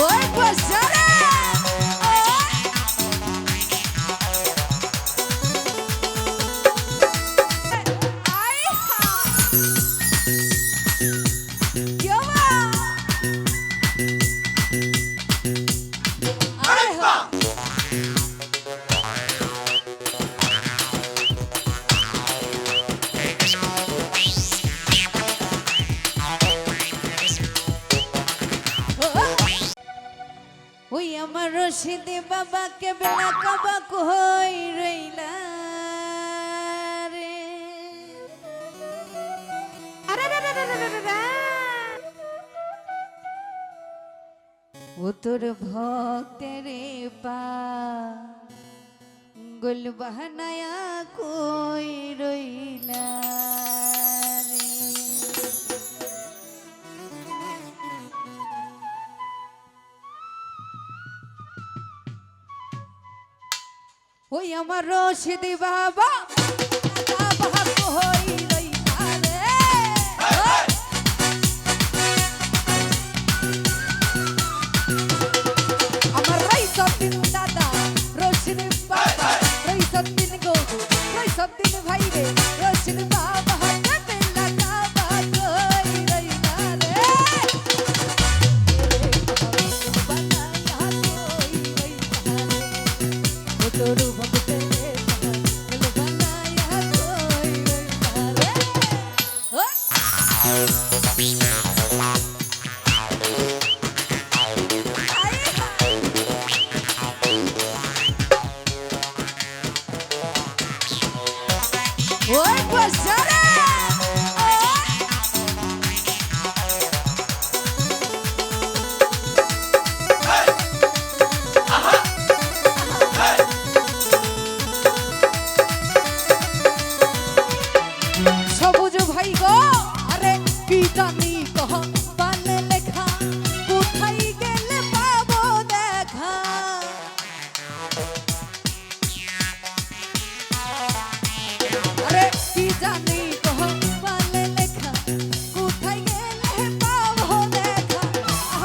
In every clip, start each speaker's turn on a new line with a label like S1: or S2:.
S1: ওই বসরে ওই আমার রশিদি বাবাকে বেলা কাবা কই রইলা রে ও তোর ভক্তের পা গোল বাহানায়া কই রইলা রে ওই আমার রশিদি বাবা বাবা কই রইলা রে আমার রাইসদিন দাদা রশিদি বাবা রাইসদিন গো রাইসদিন ভাই রে রশিদি বাবা বেলা কাবা কই রইলা রে বানায়া কই রইলা রে ও তোর ওই বসরে সবুজ ভাই গো আরে কি জানি কহ পালে লেখা কোথায় গেলে পাবো দেখা আরে কি জানি কহ পালে লেখা কোথায় গেলে পাবো দেখা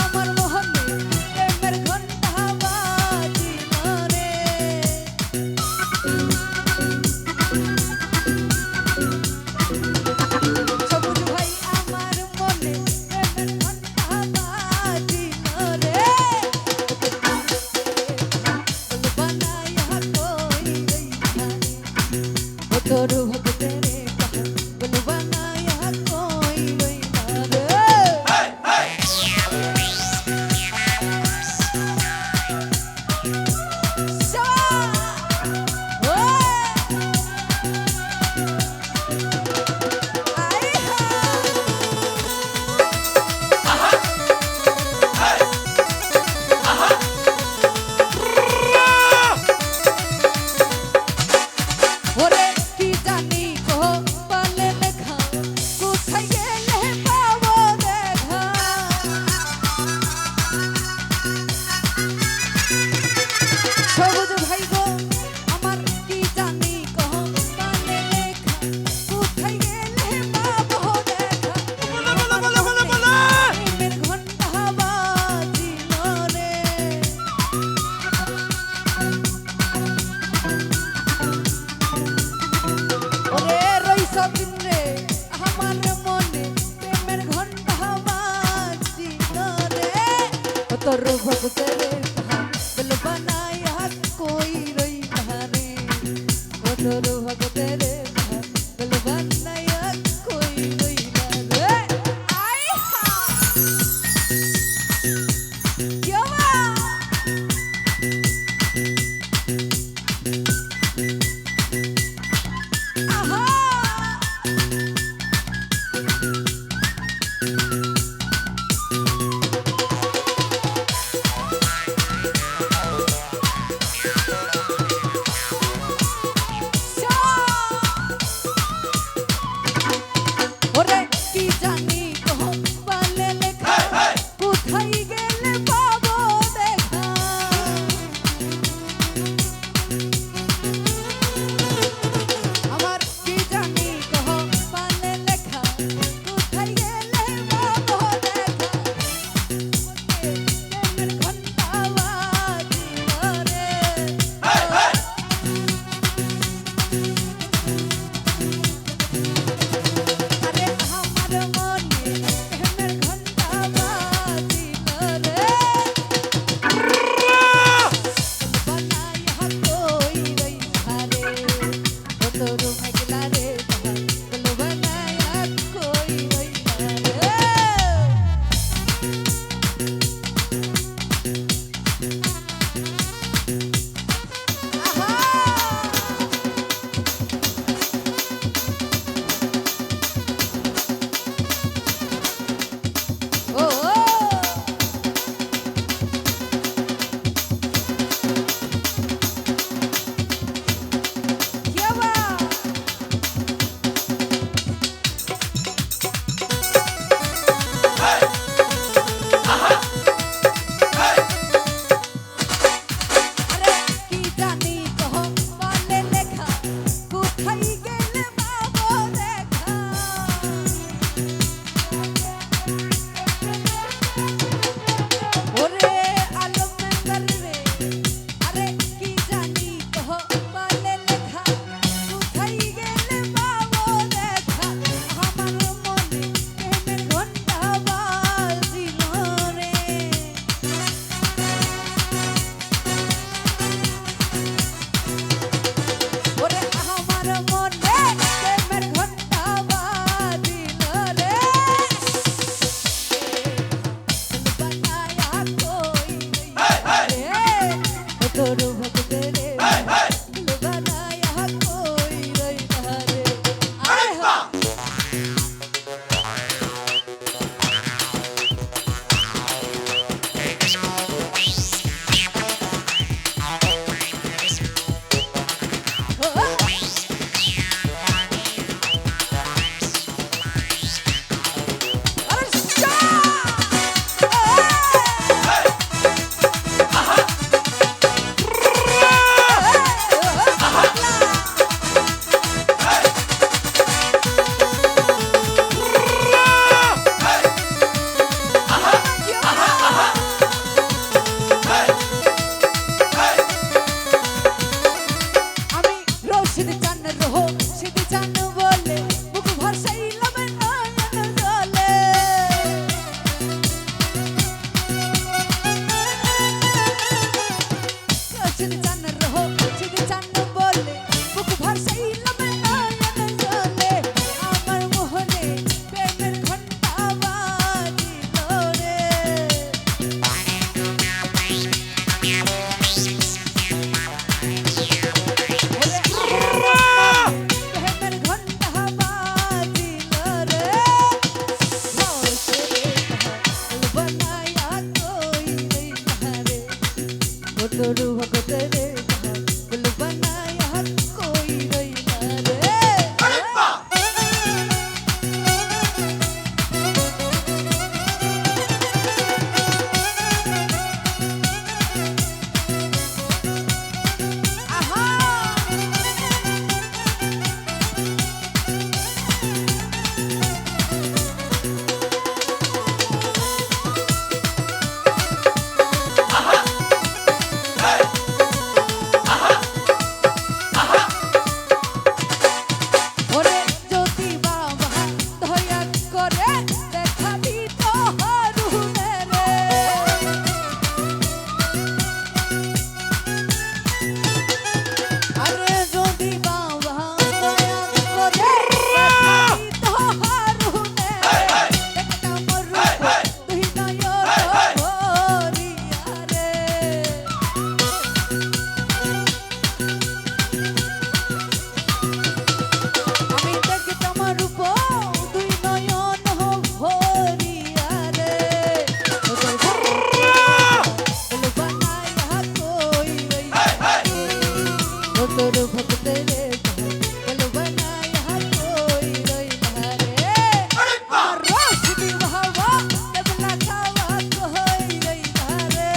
S1: আমার মোহনে প্রেমের ঘন্টা বাজিল রে সবুজ ভাই আমার মনে প্রেমের ঘন্টা বাজিল রে বানায়া কই রইলা ও তোর ভক্তের বল বানায়া কই রইলা রে ওরে কি জানি কহ পালে লেখা কোথায় গেলে পাবো দেখা সবুজ ভাই গো আমার কি জানি কহ পালে লেখা কোথায় গেলে পাবো দেখা প্রেমের ঘন্টা বাজিল রে ওরে রইসদিন রে আমার মনে প্রেমের ঘন্টা বাজিল রে ও তোর ভক্তের বল বানায়া কই রইলা রে ও তোর ভক্তের বল বানায়া কই রইলা রে আই হা ইয়াবা আহা ओ तोर भगत रे गुल बनाया कोई रैना रे तोर भक्त रे गुल बनाया कोई रैना रे और रोश दिवावा देवला खावा कोई रैना रे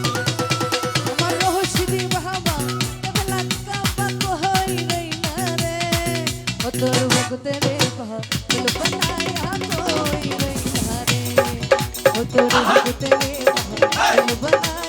S1: আমার रोश दिवावा देवला खावा कोई रैना रे ओ तोर भक्त रे गुल बनाया कोई रैना रे ओ तोर भक्त रे बना